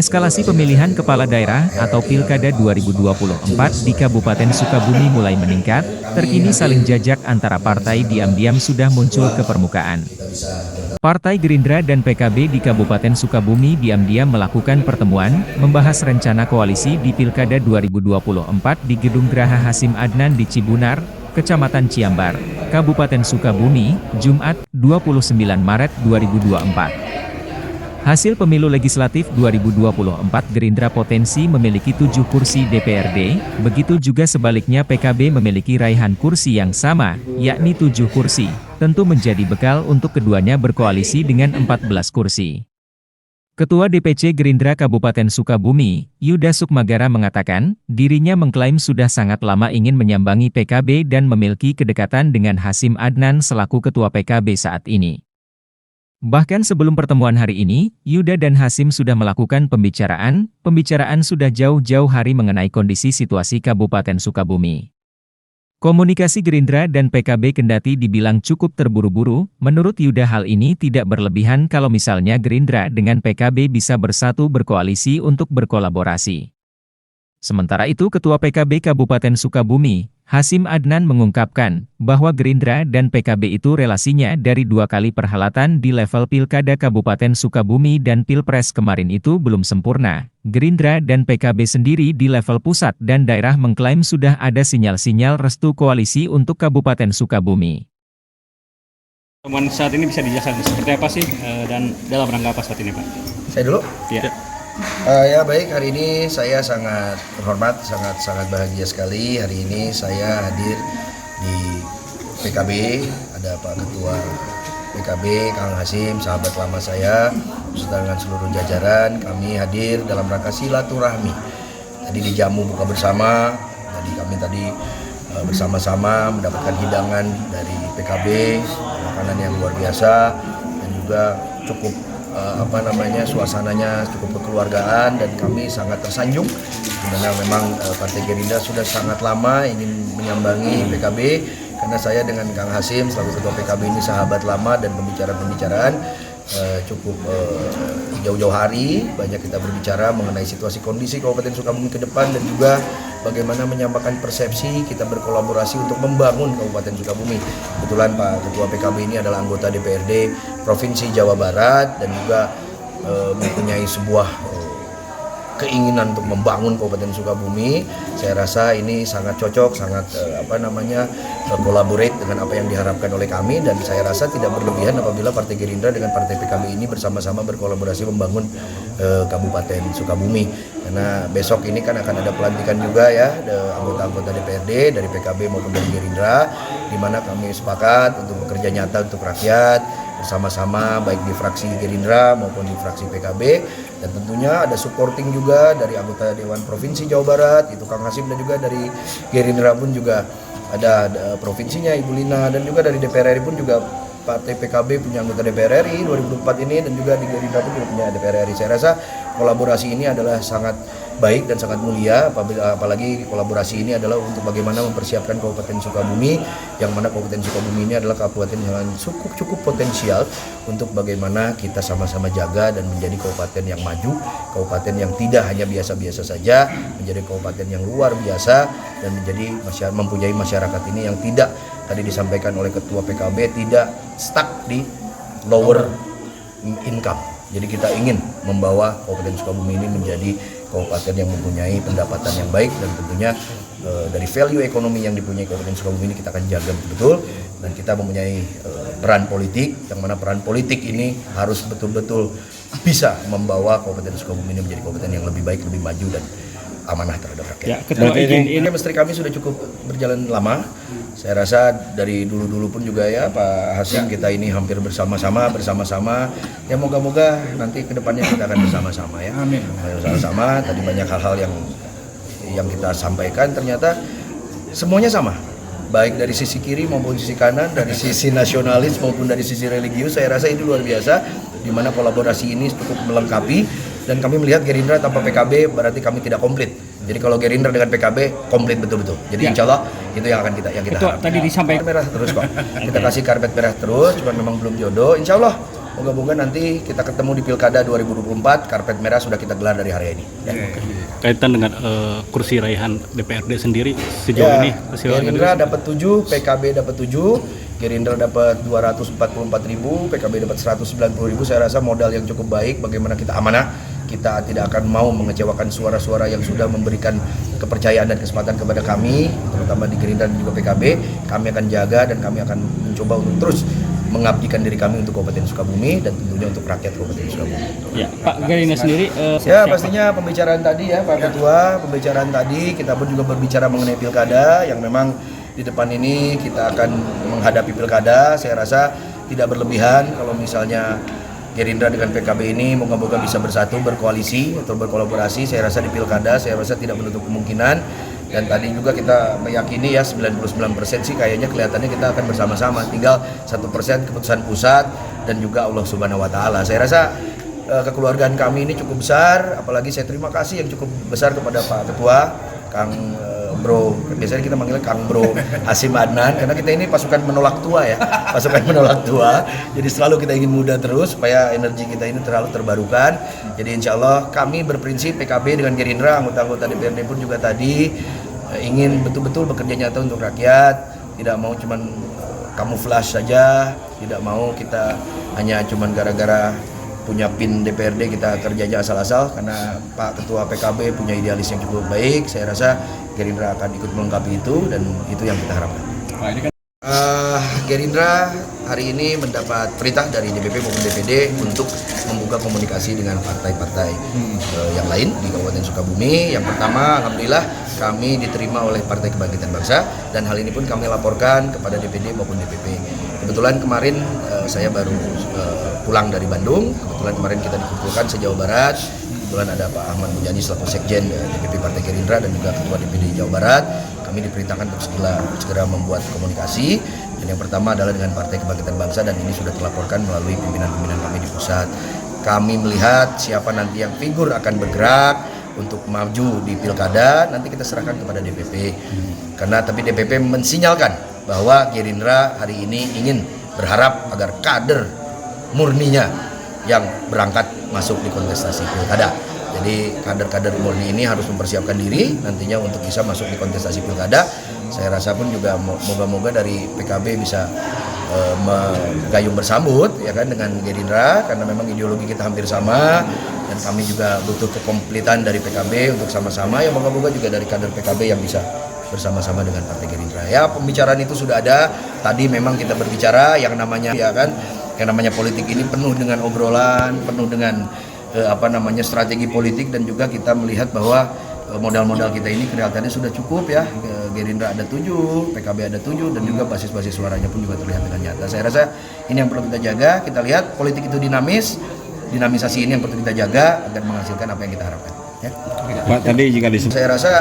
Eskalasi pemilihan kepala daerah atau Pilkada 2024 di Kabupaten Sukabumi mulai meningkat, terkini saling jajak antara partai diam-diam sudah muncul ke permukaan. Partai Gerindra dan PKB di Kabupaten Sukabumi diam-diam melakukan pertemuan, membahas rencana koalisi di Pilkada 2024 di Gedung Graha Hasyim Adnan di Cibunar, Kecamatan Ciambar, Kabupaten Sukabumi, Jumat, 29 Maret 2024. Hasil pemilu legislatif 2024 Gerindra potensi memiliki 7 kursi DPRD, begitu juga sebaliknya PKB memiliki raihan kursi yang sama, yakni 7 kursi, tentu menjadi bekal untuk keduanya berkoalisi dengan 14 kursi. Ketua DPC Gerindra Kabupaten Sukabumi, Yuda Sukmagara mengatakan, dirinya mengklaim sudah sangat lama ingin menyambangi PKB dan memiliki kedekatan dengan Hasyim Adnan selaku Ketua PKB saat ini. Bahkan sebelum pertemuan hari ini, Yuda dan Hasyim sudah melakukan pembicaraan sudah jauh-jauh hari mengenai kondisi situasi Kabupaten Sukabumi. Komunikasi Gerindra dan PKB kendati dibilang cukup terburu-buru, menurut Yuda hal ini tidak berlebihan kalau misalnya Gerindra dengan PKB bisa bersatu berkoalisi untuk berkolaborasi. Sementara itu Ketua PKB Kabupaten Sukabumi, Hasyim Adnan mengungkapkan, bahwa Gerindra dan PKB itu relasinya dari 2 kali perhelatan di level Pilkada Kabupaten Sukabumi dan Pilpres kemarin itu belum sempurna. Gerindra dan PKB sendiri di level pusat dan daerah mengklaim sudah ada sinyal-sinyal restu koalisi untuk Kabupaten Sukabumi. Pertemuan saat ini bisa dijelaskan seperti apa sih dan dalam rangka apa saat ini, Pak? Saya dulu? Ya. Ya baik, hari ini saya sangat terhormat, sangat bahagia sekali. Hari ini saya hadir di PKB, ada Pak Ketua PKB, Kang Hasyim, sahabat lama saya, beserta dengan seluruh jajaran. Kami hadir dalam rangka silaturahmi. Tadi dijamu buka bersama, kami bersama-sama mendapatkan hidangan dari PKB, makanan yang luar biasa dan juga cukup suasananya cukup kekeluargaan dan kami sangat tersanjung karena memang Partai Gerindra sudah sangat lama ingin menyambangi PKB karena saya dengan Kang Hasyim selaku Ketua PKB ini sahabat lama dan pembicaraan cukup jauh-jauh hari banyak kita berbicara mengenai situasi kondisi Kabupaten Sukabumi ke depan dan juga bagaimana menyampaikan persepsi kita berkolaborasi untuk membangun Kabupaten Sukabumi. Kebetulan Pak Ketua PKB ini adalah anggota DPRD Provinsi Jawa Barat dan juga mempunyai sebuah keinginan untuk membangun Kabupaten Sukabumi. Saya rasa ini sangat cocok, sangat collaborate dengan apa yang diharapkan oleh kami dan saya rasa tidak berlebihan apabila Partai Gerindra dengan Partai PKB ini bersama-sama berkolaborasi membangun Kabupaten Sukabumi. Karena besok ini kan akan ada pelantikan juga ya anggota-anggota DPRD dari PKB maupun dari Gerindra di mana kami sepakat untuk bekerja nyata untuk rakyat bersama-sama baik di fraksi Gerindra maupun di fraksi PKB dan tentunya ada supporting juga dari anggota Dewan Provinsi Jawa Barat itu Kang Hasyim dan juga dari Gerindra pun juga ada provinsinya Ibu Lina dan juga dari DPR RI pun juga Partai PKB punya anggota DPR RI 2024 ini dan juga di Gerindra pun juga punya DPR RI. Saya rasa kolaborasi ini adalah sangat baik dan sangat mulia apalagi kolaborasi ini adalah untuk bagaimana mempersiapkan Kabupaten Sukabumi yang mana Kabupaten Sukabumi ini adalah kabupaten yang cukup potensial untuk bagaimana kita sama-sama jaga dan menjadi kabupaten yang maju, kabupaten yang tidak hanya biasa-biasa saja, menjadi kabupaten yang luar biasa dan mempunyai masyarakat ini yang tidak tadi disampaikan oleh Ketua PKB tidak stuck di lower income. Jadi kita ingin membawa Kabupaten Sukabumi ini menjadi kabupaten yang mempunyai pendapatan yang baik dan tentunya dari value ekonomi yang dipunyai Kabupaten Sukabumi ini kita akan jaga betul dan kita mempunyai peran politik yang mana peran politik ini harus betul-betul bisa membawa Kabupaten Sukabumi ini menjadi kabupaten yang lebih baik, lebih maju dan amanah terhadap rakyat. Ya, Ketua ini misteri kami sudah cukup berjalan lama. Saya rasa dari dulu-dulu pun juga ya Pak Hasyim kita ini hampir bersama-sama. Ya moga-moga nanti kedepannya kita akan bersama-sama ya. Amin. Bersama-sama. Tadi banyak hal-hal yang kita sampaikan ternyata semuanya sama. Baik dari sisi kiri maupun sisi kanan, dari sisi nasionalis maupun dari sisi religius. Saya rasa itu luar biasa. Di mana kolaborasi ini cukup melengkapi dan kami melihat Gerindra tanpa PKB berarti kami tidak komplit. Jadi kalau Gerindra dengan PKB komplit betul-betul. Jadi insya Allah itu yang akan kita harapkan. Tadi disampaikan merah terus kok. Kita kasih karpet merah terus, cuma memang belum jodoh. Insya Allah Moga-moga nanti kita ketemu di Pilkada 2024, karpet merah sudah kita gelar dari hari ini. Ya. Kaitan dengan kursi raihan DPRD sendiri sejauh ini hasil Gerindra dapat 7, PKB dapat 7, Gerindra dapat 244.000, PKB dapat 190.000. Saya rasa modal yang cukup baik. Bagaimana kita amanah, kita tidak akan mau mengecewakan suara-suara yang sudah memberikan kepercayaan dan kesempatan kepada kami, terutama di Gerindra dan juga PKB. Kami akan jaga dan kami akan mencoba untuk terus mengabdikan diri kami untuk Kabupaten Sukabumi dan tentunya untuk rakyat Kabupaten Sukabumi. Ya, Pak Gerindra sendiri Ya pastinya pembicaraan tadi ya Pak Ketua, pembicaraan tadi kita pun juga berbicara mengenai pilkada yang memang di depan ini kita akan menghadapi pilkada. Saya rasa tidak berlebihan kalau misalnya Gerindra dengan PKB ini moga-moga bisa bersatu, berkoalisi atau berkolaborasi. Saya rasa di pilkada, saya rasa tidak menutup kemungkinan. Dan tadi juga kita meyakini ya 99% sih kayaknya kelihatannya kita akan bersama-sama. Tinggal 1% keputusan pusat dan juga Allah Subhanahu wa taala. Saya rasa kekeluargaan kami ini cukup besar, apalagi saya terima kasih yang cukup besar kepada Pak Ketua, Kang Bro, biasanya kita manggilnya Kang Bro Hasim Adnan, karena kita ini pasukan menolak tua ya, pasukan menolak tua. Jadi selalu kita ingin muda terus supaya energi kita ini terlalu terbarukan. Jadi insya Allah kami berprinsip PKB dengan Gerindra, anggota-anggota DPRD pun juga tadi ingin betul-betul bekerja nyata untuk rakyat, tidak mau cuman kamuflase saja, tidak mau kita hanya cuman gara-gara punya PIN DPRD kita kerjanya asal-asal, karena Pak Ketua PKB punya idealis yang cukup baik. Saya rasa Gerindra akan ikut melengkapi itu dan itu yang kita harapkan. Gerindra hari ini mendapat perintah dari DPP maupun DPD untuk membuka komunikasi dengan partai-partai yang lain di Kabupaten Sukabumi. Yang pertama, alhamdulillah kami diterima oleh Partai Kebangkitan Bangsa dan hal ini pun kami laporkan kepada DPD maupun DPP. Kebetulan kemarin saya baru pulang dari Bandung. Kebetulan kemarin kita dikumpulkan se-Jawa Barat. Kebetulan ada Pak Ahmad Mujani selaku Sekjen DPP Partai Gerindra dan juga Ketua DPD Jawa Barat. Kami diperintahkan untuk segera membuat komunikasi. Dan yang pertama adalah dengan Partai Kebangkitan Bangsa dan ini sudah terlaporkan melalui pimpinan-pimpinan kami di pusat. Kami melihat siapa nanti yang figur akan bergerak untuk maju di pilkada, nanti kita serahkan kepada DPP. Karena tapi DPP mensinyalkan bahwa Gerindra hari ini ingin berharap agar kader murninya yang berangkat masuk di kontestasi pilkada. Jadi kader-kader murni ini harus mempersiapkan diri nantinya untuk bisa masuk di kontestasi pilkada. Saya rasa pun juga moga-moga dari PKB bisa menggayung bersambut ya kan dengan Gerindra, karena memang ideologi kita hampir sama dan kami juga butuh kekompletan dari PKB untuk sama-sama. Ya moga-moga juga dari kader PKB yang bisa bersama-sama dengan Partai Gerindra. Ya pembicaraan itu sudah ada. Tadi memang kita berbicara yang namanya ya kan, yang namanya politik ini penuh dengan obrolan, penuh dengan strategi politik, dan juga kita melihat bahwa modal-modal kita ini kelihatannya sudah cukup ya. Gerindra ada 7, PKB ada 7 dan juga basis-basis suaranya pun juga terlihat dengan nyata. Saya rasa ini yang perlu kita jaga. Kita lihat politik itu dinamis, dinamisasi ini yang perlu kita jaga agar menghasilkan apa yang kita harapkan ya. Pak, tadi jika saya rasa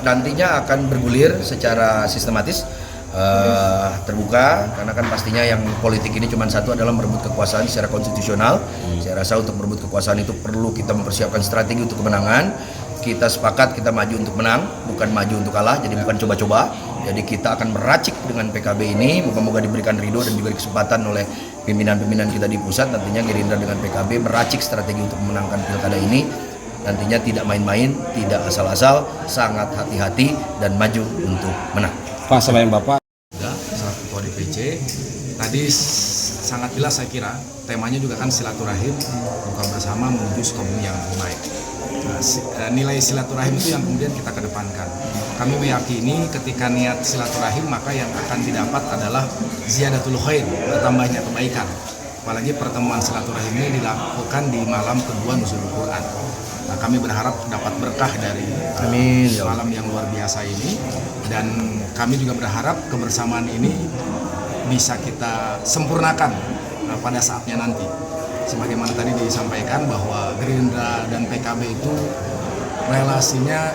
nantinya akan bergulir secara sistematis, terbuka, karena kan pastinya yang politik ini cuma satu adalah merebut kekuasaan secara konstitusional. Saya rasa untuk merebut kekuasaan itu perlu kita mempersiapkan strategi untuk kemenangan. Kita sepakat kita maju untuk menang, bukan maju untuk kalah, jadi bukan coba-coba. Jadi kita akan meracik dengan PKB ini, moga-moga diberikan ridho dan juga kesempatan oleh pimpinan-pimpinan kita di pusat. Nantinya Gerindra dengan PKB meracik strategi untuk memenangkan pilkada ini. Nantinya tidak main-main, tidak asal-asal, sangat hati-hati dan maju untuk menang. Pak, selain Bapak selaku Ketua DPC, tadi sangat jelas saya kira temanya juga kan silaturahim, buka bersama menuju Sukabumi yang lebih baik. Nilai silaturahim itu yang kemudian kita kedepankan. Kami meyakini ketika niat silaturahim maka yang akan didapat adalah ziyadatul khair, bertambahnya kebaikan. Apalagi pertemuan silaturahim ini dilakukan di malam kedua Nuzulul Quran. Nah, kami berharap dapat berkah dari malam yang luar biasa ini, dan kami juga berharap kebersamaan ini bisa kita sempurnakan pada saatnya nanti. Sebagaimana tadi disampaikan bahwa Gerindra dan PKB itu relasinya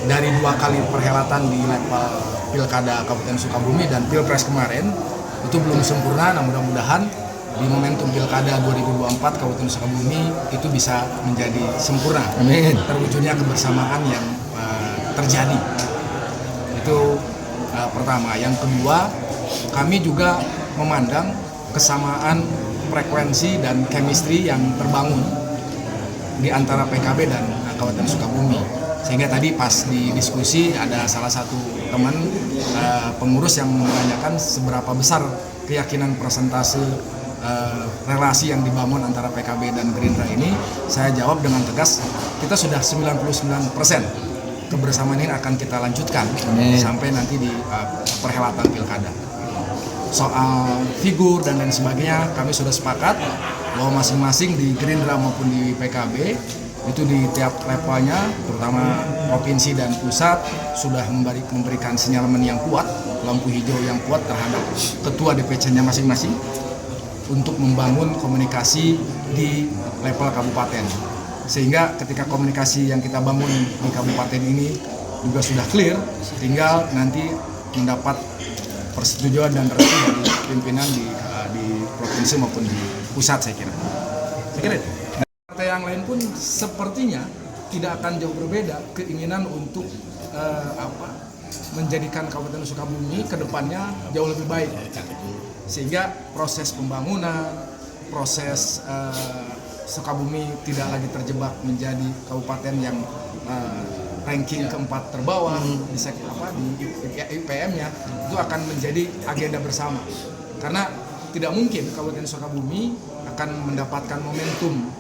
dari 2 kali perhelatan di level Pilkada Kabupaten Sukabumi dan Pilpres kemarin itu belum sempurna. Nah, mudah-mudahan di momentum Pilkada 2024 Kabupaten Sukabumi itu bisa menjadi sempurna. Amin. Terwujudnya kebersamaan yang terjadi. Itu pertama. Yang kedua, kami juga memandang kesamaan frekuensi dan chemistry yang terbangun di antara PKB dan Kabupaten Sukabumi. Sehingga tadi pas di diskusi ada salah satu teman pengurus yang menanyakan seberapa besar keyakinan persentase relasi yang dibangun antara PKB dan Gerindra ini. Saya jawab dengan tegas, kita sudah 99%. Kebersamaan ini akan kita lanjutkan sampai nanti di perhelatan pilkada. Soal figur dan lain sebagainya, kami sudah sepakat bahwa masing-masing di Gerindra maupun di PKB itu di tiap levelnya, terutama provinsi dan pusat, sudah memberikan sinyalemen yang kuat, lampu hijau yang kuat terhadap ketua DPC-nya masing-masing untuk membangun komunikasi di level kabupaten. Sehingga ketika komunikasi yang kita bangun di kabupaten ini juga sudah clear, tinggal nanti mendapat persetujuan dan restu dari pimpinan di provinsi maupun di pusat, saya kira. Itu. Partai yang lain pun sepertinya tidak akan jauh berbeda keinginan untuk menjadikan Kabupaten Sukabumi ke depannya jauh lebih baik. Sehingga proses pembangunan, proses Sukabumi tidak lagi terjebak menjadi kabupaten yang ranking keempat terbawah di IPM-nya, itu akan menjadi agenda bersama. Karena tidak mungkin Kabupaten Sukabumi akan mendapatkan momentum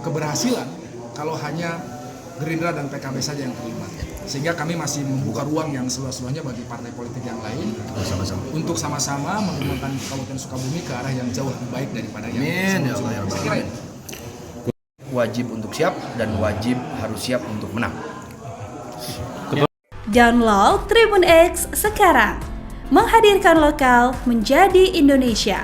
keberhasilan kalau hanya Gerindra dan PKB saja yang terlibat. Sehingga kami masih membuka ruang yang seluas-luasnya bagi partai politik yang lain untuk sama-sama mengembangkan Kabupaten Sukabumi ke arah yang jauh lebih baik daripada yang sebelumnya. Saya kira ini. Wajib untuk siap dan wajib harus siap untuk menang. Download Tribun X sekarang, menghadirkan lokal menjadi Indonesia.